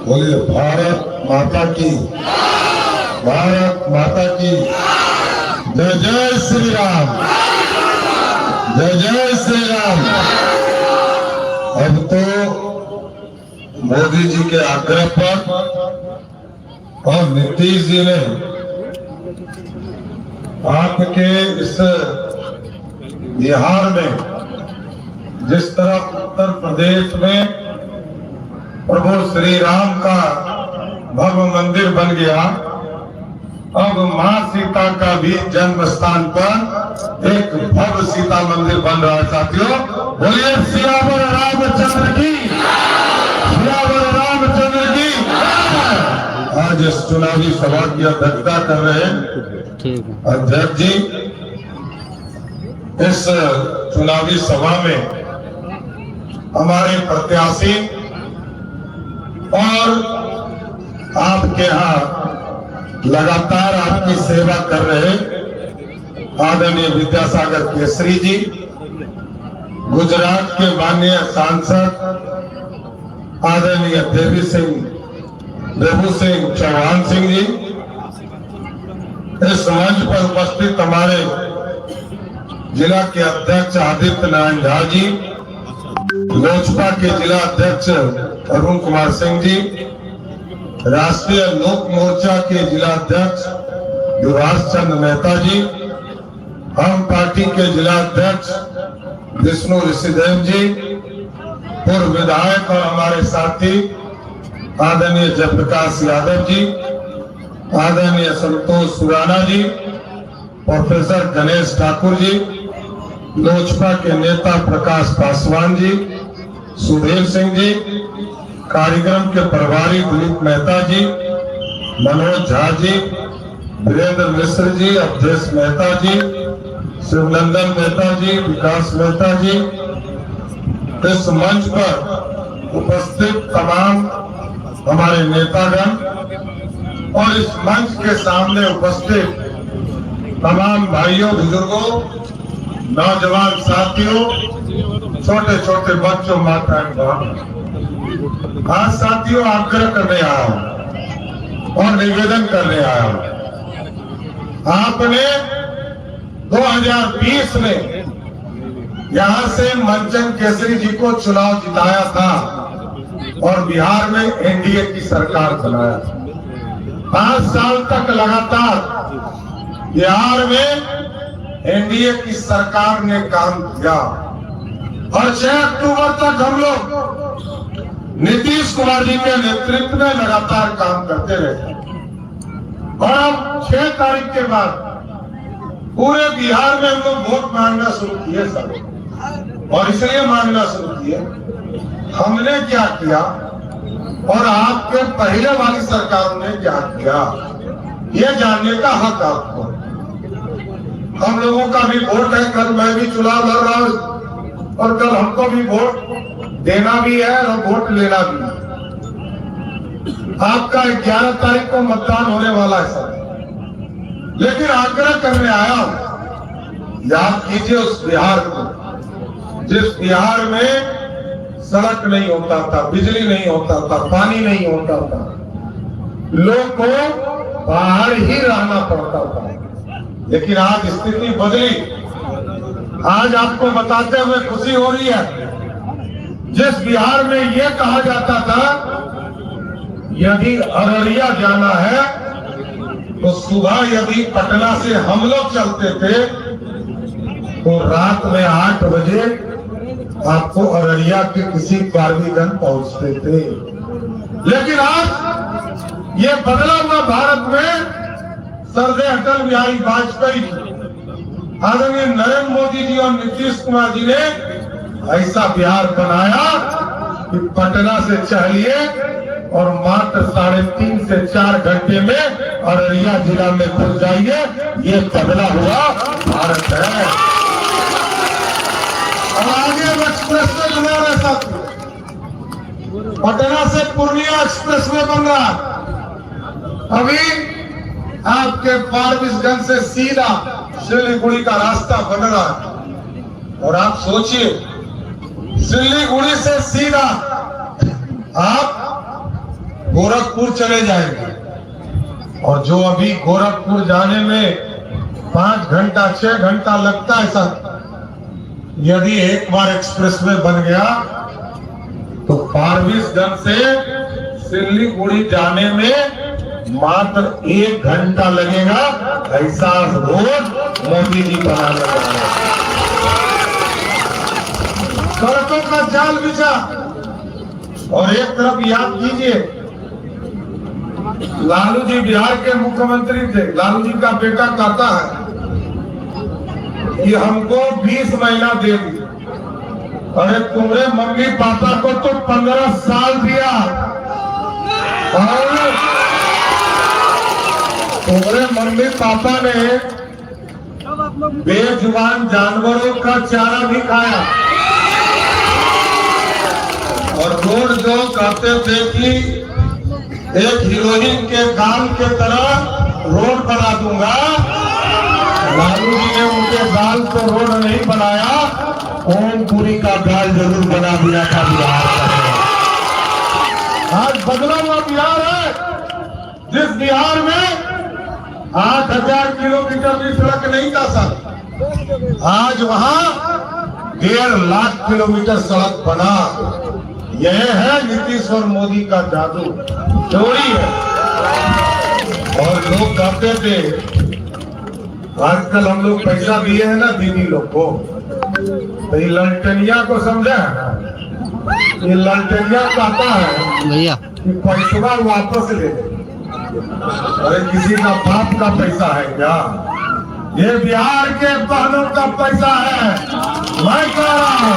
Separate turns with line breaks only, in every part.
बोलिए भारत माता की, भारत माता की जय। जय श्री राम, जय जय श्री राम। अब तो मोदी जी के आग्रह पर और नीतीश जी ने आपके इस बिहार में जिस तरह उत्तर प्रदेश में प्रभु श्री राम का भव्य मंदिर बन गया, अब मां सीता का भी जन्म स्थान पर एक भव्य सीता मंदिर बन रहा है। साथियों बोलिए सियावर रामचंद्र की, सियावर रामचंद्र की। आज इस चुनावी सभा की अध्यक्षता कर रहे हैं अध्यक्ष जी। इस चुनावी सभा में हमारे प्रत्याशी और आपके यहाँ लगातार आपकी सेवा कर रहे आदरणीय विद्यासागर केसरी जी, गुजरात के माननीय सांसद आदरणीय देवू सिंह चौहान सिंह जी, इस मंच पर उपस्थित हमारे जिला के अध्यक्ष आदित्य नारायण झा जी, लोजपा के जिला अध्यक्ष अरुण कुमार सिंह जी, राष्ट्रीय लोक मोर्चा के जिला अध्यक्ष युवराज चंद्र मेहता जी, हम पार्टी के जिला अध्यक्ष विष्णु ऋषिदेव जी, पूर्व विधायक और हमारे साथी आदरणीय जयप्रकाश यादव जी, आदरणीय संतोष सुराना जी, प्रोफेसर गणेश ठाकुर जी, लोजपा के नेता प्रकाश पासवान जी, सुधीर सिंह जी, कार्यक्रम के प्रभारी दिलीप मेहता जी, मनोज झा जी, वीरेंद्र मिश्र जी, अवधेश मेहता जी, शिवनंदन मेहता जी, विकास मेहता जी, इस मंच पर उपस्थित तमाम हमारे नेतागण और इस मंच के सामने उपस्थित तमाम भाइयों बुजुर्गों, नौजवान साथियों, छोटे छोटे बच्चों, माताएं बहनों, आज साथियों आग्रह करने आया हूं और निवेदन करने आया हूं। आपने 2020 में यहां से मंचन केसरी जी को चुनाव जिताया था और बिहार में एनडीए की सरकार बनाया। 5 साल तक लगातार बिहार में एनडीए की सरकार ने काम किया और 6 अक्टूबर तक हम लोग नीतीश कुमार जी के नेतृत्व में लगातार काम करते रहे और अब 6 तारीख के बाद पूरे बिहार में हम लोग वोट मांगना शुरू किए सब। और इसलिए मांगना शुरू किए, हमने क्या किया और आपके पहले वाली सरकारों ने क्या किया, ये जानने का हक आपको। हम लोगों का भी वोट है, कल मैं भी चुनाव लड़ रहा हूं और कल हमको भी वोट देना भी है और वोट लेना भी है। आपका 11 तारीख को मतदान होने वाला है सर, लेकिन आग्रह करने आया हूं, याद कीजिए उस बिहार को जिस बिहार में सड़क नहीं होता था, बिजली नहीं होता था, पानी नहीं होता था, लोग को बाहर ही रहना पड़ता था। लेकिन आज स्थिति बदली। आज आपको बताते हुए खुशी हो रही है, जिस बिहार में ये कहा जाता था यदि अररिया जाना है तो सुबह यदि पटना से हम लोग चलते थे तो रात में 8 बजे आपको अररिया के किसी कारवीगंज पहुंचते थे। लेकिन आज ये बदला हुआ भारत में सरदार अटल बिहारी वाजपेयी, आदरणीय नरेंद्र मोदी जी और नीतीश कुमार जी ने ऐसा बिहार बनाया कि पटना से चलिए और मात्र 3.5 से 4 घंटे में अररिया जिला में घुस जाइए। ये बदला हुआ भारत है। और आगे एक्सप्रेस वे बना रहे साथियों, पटना से पूर्णिया एक्सप्रेस वे बन रहा। अभी आपके फारबिसगंज से सीधा सिलीगुड़ी का रास्ता बन रहा है और आप सोचिए सिलीगुड़ी से सीधा आप गोरखपुर चले जाएंगे। और जो अभी गोरखपुर जाने में 5 घंटा 6 घंटा लगता है सर, यदि एक बार एक्सप्रेसवे बन गया तो फारबिसगंज से सिल्लीगुड़ी जाने में मात्र 1 घंटा लगेगा। ऐसा रोड मोदी जी बनाने जा रहे हैं। सड़कों का जाल बिछा। और एक तरफ याद कीजिए, लालू जी बिहार के मुख्यमंत्री थे। लालू जी का बेटा कहता है कि हमको 20 महीना दे दी। अरे तुम्हारे मम्मी पापा को तो 15 साल दिया और तुम्हारे मम्मी पापा ने बेजुबान जानवरों का चारा भी खाया। और रोड जो कहते थे कि एक हीरोइन के गाल के तरह रोड बना दूंगा, लालू जी ने उनके गाल को रोड नहीं बनाया, ओमपुरी का गाल जरूर बना दिया था बिहार का। आज बदला हुआ बिहार है, जिस बिहार में 8000 किलोमीटर की सड़क नहीं था सर, आज वहां 1.5 लाख किलोमीटर सड़क बना। यह है नीतीश और मोदी का जादू, चोरी है। और लोग कहते थे, आजकल हम लोग पैसा दिए हैं ना दीदी लोग को, तो ये ललटनिया को समझा है ना, ये ललटनिया कहता है भैया कि पैसा वापस ले ले। अरे किसी का बाप का पैसा है क्या? ये बिहार के बहनों का पैसा है। मैं कह रहा हूँ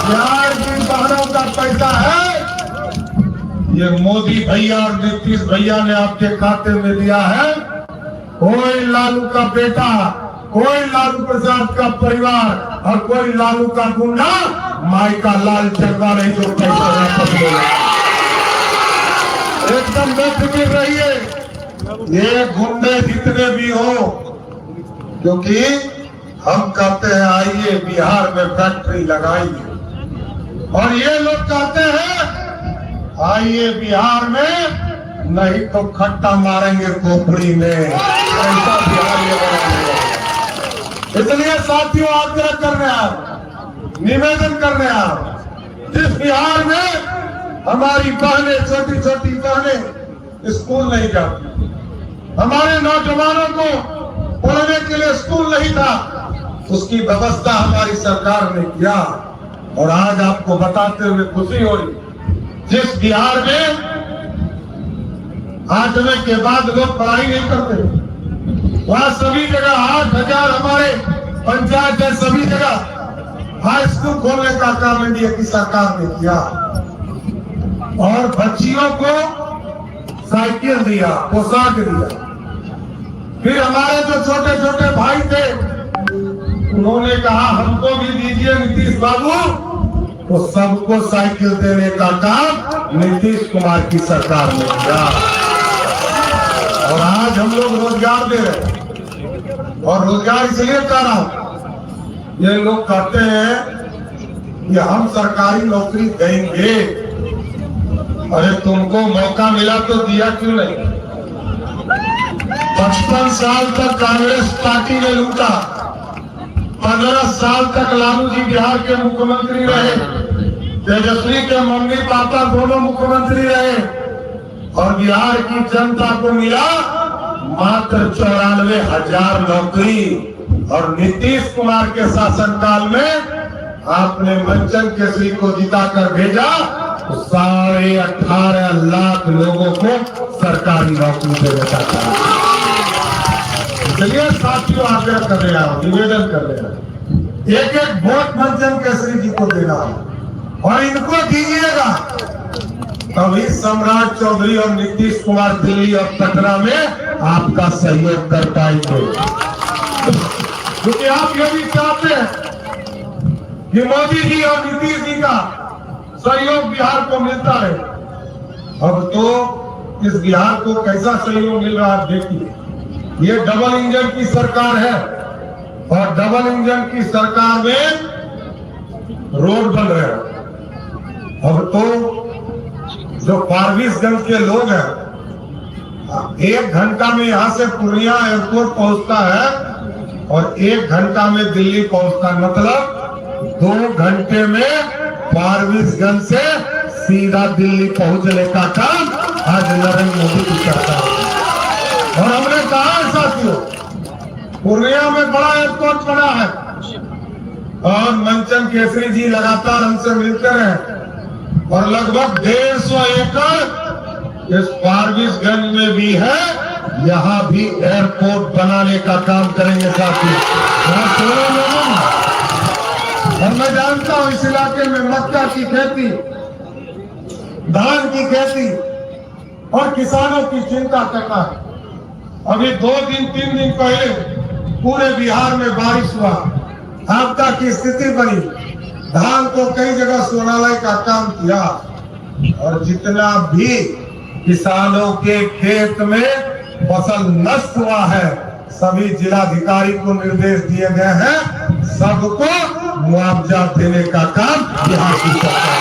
बिहार की बहनों का पैसा है। ये मोदी भैया और नीतीश भैया ने आपके खाते में दिया है। कोई लालू का बेटा, कोई लालू प्रसाद का परिवार और कोई लालू का गुंडा माई का लाल चरवा नहीं जो पैसा वापस ले। एकदम बेफिक्र रहिए, ये गुंडे जितने भी हो, क्योंकि हम कहते हैं आइए बिहार में फैक्ट्री लगाइए, और ये लोग कहते हैं आइए बिहार में, नहीं तो खट्टा मारेंगे खोपड़ी में। ऐसा बिहार ये बनाएंगे। इसलिए साथियों आग्रह कर रहे हैं, निवेदन कर रहे हैं, जिस बिहार में हमारी बहनें, छोटी छोटी बहनें स्कूल नहीं जाती, हमारे नौजवानों को पढ़ने के लिए स्कूल नहीं था, उसकी व्यवस्था हमारी सरकार ने किया। और आज आपको बताते हुए खुशी हो रही, जिस बिहार में 8वें के बाद लोग पढ़ाई नहीं करते, वहां सभी जगह 8000 हमारे पंचायत है, सभी जगह हाई स्कूल खोलने का काम इंडिया की सरकार ने किया। और बच्चियों को साइकिल दिया, पोशाक दिया। फिर हमारे जो छोटे छोटे भाई थे, उन्होंने कहा हमको भी दीजिए नीतीश बाबू, तो सबको साइकिल देने का काम नीतीश कुमार की सरकार ने किया। और आज हम लोग रोजगार दे रहे हैं। और रोजगार इसलिए कर रहा हूं, ये लोग कहते हैं कि हम सरकारी नौकरी देंगे। अरे तुमको मौका मिला तो दिया क्यों नहीं? 55 साल तक कांग्रेस पार्टी ने लूटा, 15 साल तक लालू जी बिहार के मुख्यमंत्री रहे, तेजस्वी के मम्मी पापा दोनों मुख्यमंत्री रहे, और बिहार की जनता को मिला मात्र 94,000 नौकरी। और नीतीश कुमार के शासनकाल में आपने मंचन केसरी को जिताकर भेजा, तो 18.5 लाख लोगों को सरकारी नौकरी देने का था। चलिए साथियों आग्रह कर रहे हैं, निवेदन कर रहे हैं, एक एक वोट मंचन केसरी जी को देना और इनको दीजिएगा, तभी सम्राट चौधरी और नीतीश कुमार दिल्ली और पटना में आपका सहयोग कर पाएंगे। क्योंकि आप ये भी चाहते हैं कि मोदी जी और नीतीश जी का सहयोग बिहार को मिलता है। अब तो इस बिहार को कैसा सहयोग मिल रहा है देखिए। ये डबल इंजन की सरकार है, और डबल इंजन की सरकार में रोड बन रहे हैं। अब तो जो फारबिसगंज के लोग हैं, 1 घंटा में यहाँ से पूर्णिया एयरपोर्ट पहुंचता है और 1 घंटा में दिल्ली पहुंचता है। मतलब 2 घंटे में फारबिसगंज से सीधा दिल्ली पहुंचने का काम आज नरेंद्र मोदी जी करता है। और हमने कहा है साथियों, पूर्णिया में बड़ा एयरपोर्ट बना है और मंचन केसरी जी लगातार हमसे मिलते रहे और लगभग 150 एकड़ इस फारबिसगंज में भी है, यहाँ भी एयरपोर्ट बनाने का काम करेंगे साथियों। और मैं जानता हूं इस इलाके में मक्का की खेती, धान की खेती और किसानों की चिंता करना है। अभी 2-3 दिन पहले पूरे बिहार में बारिश हुआ, आपदा की स्थिति बनी, धान को कई जगह सोनालय का काम किया और जितना भी किसानों के खेत में फसल नष्ट हुआ है, सभी जिलाधिकारी को निर्देश दिए गए हैं, सबको मुआवजा देने का काम यहाँ की सरकार।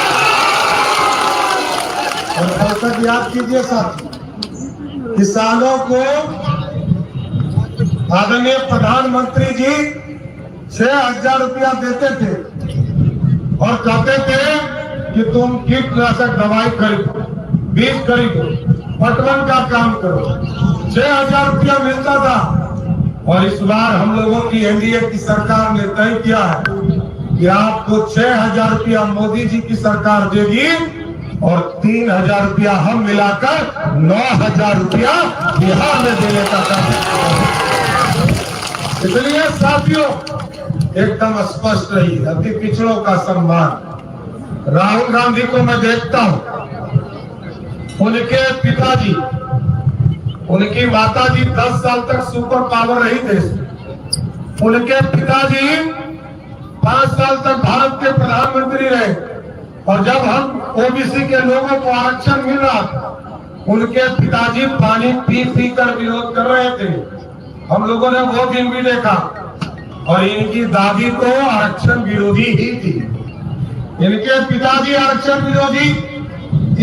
और ऐसा याद कीजिए साथी, किसानों को आदरणीय प्रधानमंत्री जी 6,000 रुपया देते थे और कहते थे कि तुम कीटनाशक दवाई खरीदो, बीज खरीदो, पटवन का काम करो। 6,000 रुपया मिलता था और इस बार हम लोगों की एनडीए की सरकार ने तय किया है कि आपको 6,000 रुपया मोदी जी की सरकार देगी और 3,000 रुपया हम मिलाकर 9,000 रुपया बिहार में देने का काम। इसलिए साथियों एकदम स्पष्ट रही, अति पिछड़ों का सम्मान। राहुल गांधी को मैं देखता हूं, उनके पिताजी, उनकी माताजी 10 साल तक सुपर पावर रही देश में, उनके पिताजी 5 साल तक भारत के प्रधानमंत्री रहे और जब हम ओबीसी के लोगों को आरक्षण मिल रहा था, उनके पिताजी पानी पी पी कर विरोध कर रहे थे। हम लोगों ने वो दिन भी देखा और इनकी दादी तो आरक्षण विरोधी ही थी। इनके पिताजी आरक्षण विरोधी,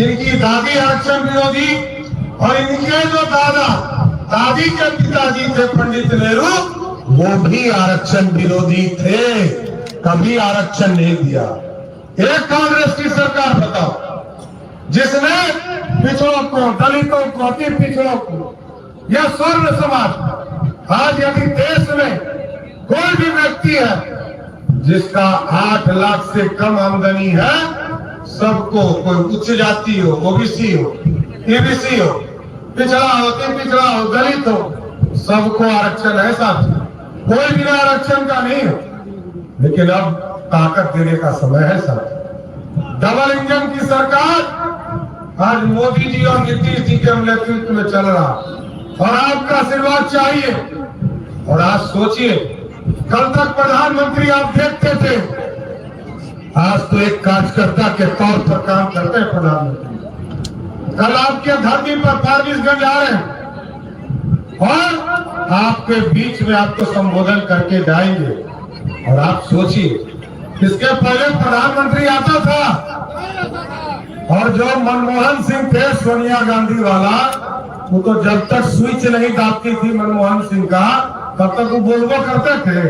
इनकी दादी आरक्षण विरोधी और इनके जो दादी के पिताजी थे पंडित नेहरू, वो भी आरक्षण विरोधी थे, कभी आरक्षण नहीं दिया। एक कांग्रेस की सरकार बताओ जिसने पिछड़ों को, दलितों को, अति पिछड़ों को या स्वर्ण समाज, आज यदि देश में कोई भी व्यक्ति है जिसका 8 लाख से कम आमदनी है, सबको, कोई उच्च जाति हो, ओबीसी हो, ईबीसी हो, पिछड़ा हो, पिछड़ा हो, दलित हो, सबको आरक्षण है साथी, कोई बिना आरक्षण का नहीं है। लेकिन अब ताकत देने का समय है साथी। डबल इंजन की सरकार आज मोदी जी और नीतीश जी के नेतृत्व में चल रहा और आपका आशीर्वाद चाहिए। और आज सोचिए, कल तक प्रधानमंत्री आप देखते थे, आज तो एक कार्यकर्ता के तौर पर काम करते हैं प्रधानमंत्री। कल आपके धरती पर फारबिसगंज आ रहे हैं और आपके बीच में आपको संबोधन करके जाएंगे। और आप सोचिए, इसके पहले प्रधानमंत्री आता था और जो मनमोहन सिंह थे, सोनिया गांधी वाला, वो तो जब तक स्विच नहीं दाबती थी मनमोहन सिंह का, तब तक वो बोलबो करते थे,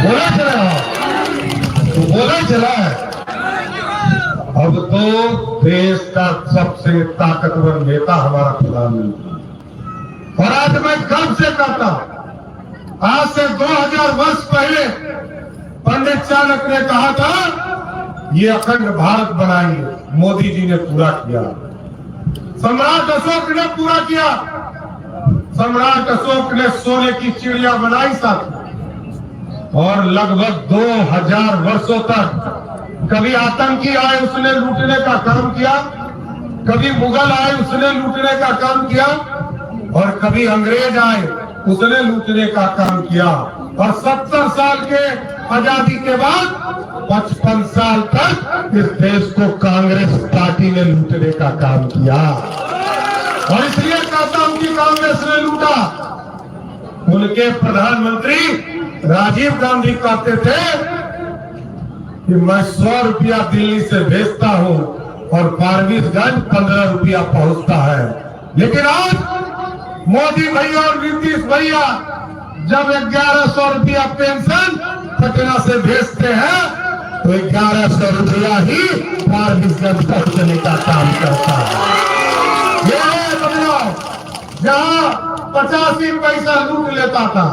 बोले चले तो बोले चला। अब तो देश का सबसे ताकतवर नेता हमारा प्रधानमंत्री। और आज मैं गर्व से कहता हूं, आज से 2000 वर्ष पहले पंडित चाणक्य ने कहा था ये अखंड भारत बनाएंगे, मोदी जी ने पूरा किया। सम्राट अशोक ने पूरा किया। सम्राट अशोक ने सोने की चिड़िया बनाई साथ और लगभग 2000 वर्षों तक कभी आतंकी आए उसने लूटने का काम किया, कभी मुगल आए उसने लूटने का काम किया और कभी अंग्रेज आए उसने लूटने का काम किया। और 70 साल के आजादी के बाद 55 साल तक इस देश को कांग्रेस पार्टी ने लूटने का काम किया। और इसलिए कहता हूं कि कांग्रेस ने लूटा। उनके प्रधानमंत्री राजीव गांधी कहते थे कि मैं 100 रुपया दिल्ली से भेजता हूं, और फारबिसगंज 15 रुपया पहुंचता है। लेकिन आज मोदी भैया और नीतीश भैया जब 1100 रुपया पेंशन पटना से भेजते हैं तो 1100 रुपया ही फारबिसगंज पहुंचने का काम करता है। ये है बदलाव। जहां 85 पैसा लूट लेता था,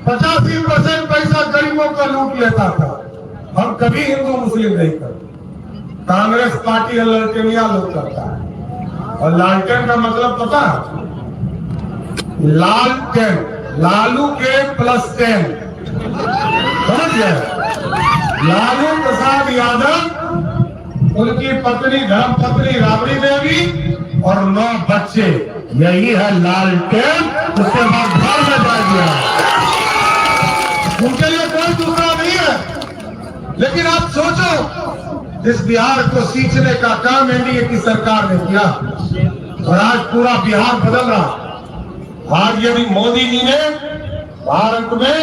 85% पैसा गरीबों का लूट लेता था। हम कभी हिंदू मुस्लिम नहीं करते, कांग्रेस पार्टी ललटेनिया लोग करता है। और लालटेन का मतलब पता है? लालटेन, लालू के +10, समझ गए? लालू प्रसाद यादव, उनकी पत्नी धर्मपत्नी राबड़ी देवी और 9 बच्चे, यही है लालटेन। उसके बाद घर में जा गया। उनके लिए कोई दूसरा नहीं है। लेकिन आप सोचो, इस बिहार को सींचने का काम एनडीए की सरकार ने किया और आज पूरा बिहार बदल रहा। आज यदि मोदी जी ने भारत में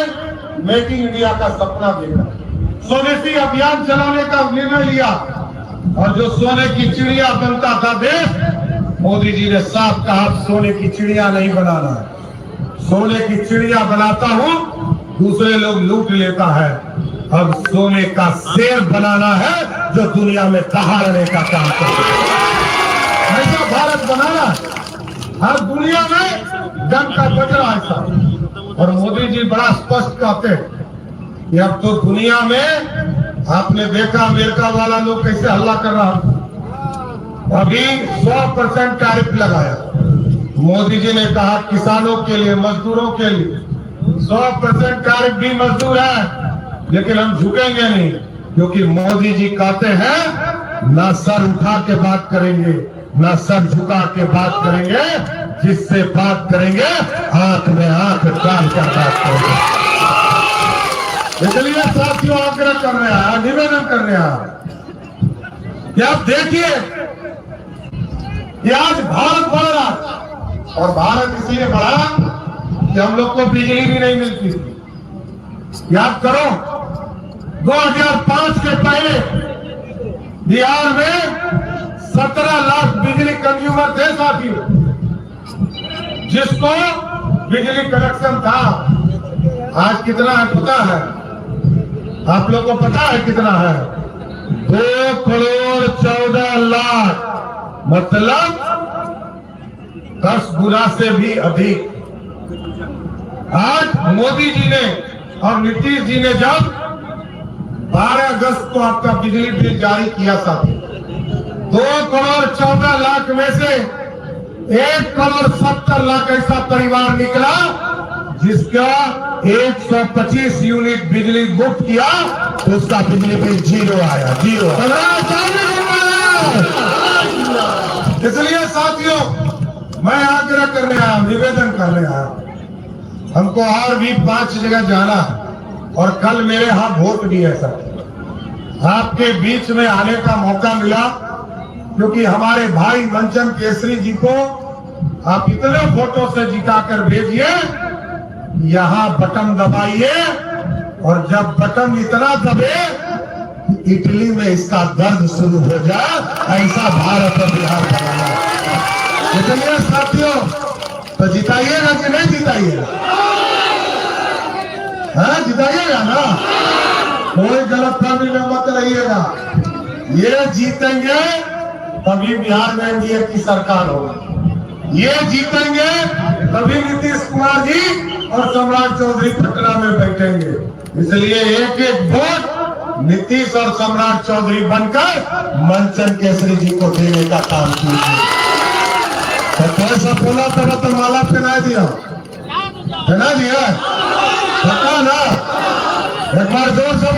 मेक इन इंडिया का सपना देखा, स्वदेशी अभियान चलाने का निर्णय लिया और जो सोने की चिड़िया बनता था देश, मोदी जी ने साफ कहा सोने की चिड़िया नहीं बनाना है। सोने की चिड़िया बनाता हूं, दूसरे लोग लूट लेता है। अब सोने का शेर बनाना है जो दुनिया में दहाड़ने का काम करे। ऐसा भारत बनाना, हर दुनिया में जंग का बजरा ऐसा। और मोदी जी बड़ा स्पष्ट कहते हैं कि अब तो दुनिया में आपने देखा अमेरिका वाला लोग कैसे हल्ला कर रहा। अभी 100% टैरिफ लगाया। मोदी जी ने कहा किसानों के लिए, मजदूरों के लिए 100% टैरिफ भी मजदूर है, लेकिन हम झुकेंगे नहीं, क्योंकि मोदी जी कहते हैं ना सर उठा के बात करेंगे, ना सर झुका के बात करेंगे, जिससे बात करेंगे आंख में आंख डाल कर बात करेंगे। इसलिए साथियों आग्रह कर रहे हैं, निवेदन कर रहे हैं कि आप देखिए कि आज भारत बढ़ रहा, और भारत इसलिए बढ़ा कि हम लोग को बिजली भी नहीं मिलती थी। याद करो 2005 के पहले बिहार में 17 लाख बिजली कंज्यूमर थे साथियों, जिसको बिजली कनेक्शन था। आज कितना है पता है? आप लोग को पता है कितना है? 2 करोड़ 14 लाख, मतलब 10 गुना से भी अधिक। आज मोदी जी ने और नीतीश जी ने जब 12 अगस्त को आपका बिजली बिल जारी किया था, 2 करोड़ 14 लाख में से 1 करोड़ 70 लाख ऐसा परिवार निकला जिसका 125 यूनिट बिजली मुफ्त किया, तो उसका बिजली बिल 0 आया, 0। इसलिए साथियों मैं आग्रह कर रहा हूं, निवेदन कर रहा हूं, हमको और भी 5 जगह जाना है और कल मेरे यहाँ वोट भी है सर। आपके बीच में आने का मौका मिला क्योंकि हमारे भाई मंचन केसरी जी को आप इतने वोटों से जिताकर भेजिए, यहाँ बटन दबाइए और जब बटन इतना दबे इटली में इसका दर्द शुरू हो जाए, ऐसा भारत और बिहार बनाना। इसलिए साथियों तो जिताइएगा कि नहीं जिताइएगा? हाँ जिताइएगा ना, कोई गलतफहमी में मत रहिएगा। ये जीतेंगे तभी बिहार में एनडीए की सरकार होगी, ये जीतेंगे तभी नीतीश कुमार जी और सम्राट चौधरी पटना में बैठेंगे। इसलिए एक एक वोट नीतीश और सम्राट चौधरी बनकर मंचन केसरी जी को देने का काम कीजिए। तो कैसा बोला तब तो माला पहना दिया, पहना दिया, पता ना? एक बार जोर से